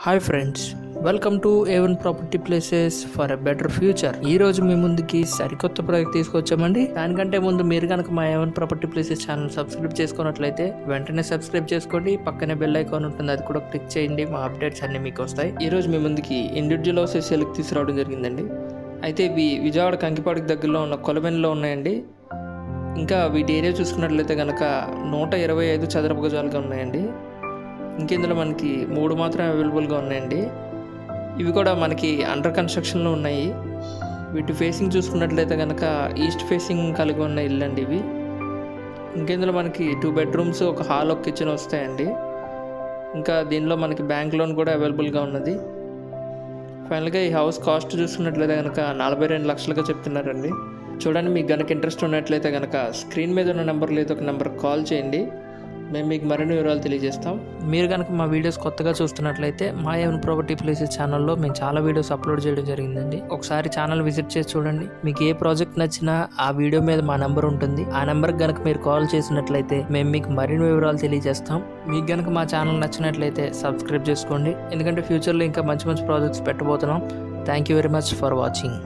Hi friends, welcome to A1 property places for a better future. ఈ రోజు మీ ముందుకి సరికొత్త ప్రాజెక్ట్ తీసుకొచ్చామండి. దానికంటే ముందు మీరు కనుక మా A1 property places channel subscribe చేసుకున్నట్లయితే వెంటనే సబ్స్క్రైబ్ చేసుకోండి. పక్కనే బెల్ ఐకాన్ ఉంటుంది, అది కూడా క్లిక్ చేయండి. మా అప్డేట్స్ అన్ని మీకు వస్తాయి. ఈ రోజు మీ ముందుకి ఇండివిజువల్ హౌసెస్ సేల్కి తీసుకురావడం జరిగిందండి. అయితే ఇవి విజయవాడ కంకిపాడికి దగ్గరలో ఉన్న కొలవెన్లో ఉన్నాయండి. ఇంకా వీటి ఏరియా చూసుకున్నట్లయితే కనుక 125 చదరపు గజాలుగా ఉన్నాయండి. ఇంకెందులో మనకి 3 మాత్రం అవైలబుల్గా ఉన్నాయండి. ఇవి కూడా మనకి అండర్ కన్స్ట్రక్షన్లో ఉన్నాయి. వీటి ఫేసింగ్ చూసుకున్నట్లయితే కనుక ఈస్ట్ ఫేసింగ్ కలిగి ఉన్న ఇల్లు అండి ఇవి. ఇంకెందులో మనకి 2 బెడ్రూమ్స్, ఒక హాల్, ఒక కిచెన్ వస్తాయండి. ఇంకా దీనిలో మనకి బ్యాంక్ లోన్ కూడా అవైలబుల్గా ఉన్నది. ఫైనల్గా ఈ హౌస్ కాస్ట్ చూసుకున్నట్లయితే కనుక 42 లక్షలుగా చెప్తున్నారండి. చూడండి, మీకు కనుక ఇంట్రెస్ట్ ఉన్నట్లయితే కనుక స్క్రీన్ మీద ఉన్న నెంబర్ లేదా ఒక నెంబర్ కాల్ చేయండి. మేము మీకు మరిన్ని వివరాలు తెలియజేస్తాం. మీరు కనుక మా వీడియోస్ కొత్తగా చూస్తున్నట్లయితే మా ఏవన్ ప్రాపర్టీ ప్లేసెస్ ఛానల్లో మేము చాలా వీడియోస్ అప్లోడ్ చేయడం జరిగిందండి. ఒకసారి ఛానల్ విజిట్ చేసి చూడండి. మీకు ఏ ప్రాజెక్ట్ నచ్చినా ఆ వీడియో మీద మా నెంబర్ ఉంటుంది. ఆ నెంబర్కి కనుక మీరు కాల్ చేసినట్లయితే మేము మీకు మరిన్ని వివరాలు తెలియజేస్తాం. మీకు కనుక మా ఛానల్ నచ్చినట్లయితే సబ్స్క్రైబ్ చేసుకోండి, ఎందుకంటే ఫ్యూచర్లో ఇంకా మంచి మంచి ప్రాజెక్ట్స్ పెట్టబోతున్నాం. Thank you very much for watching.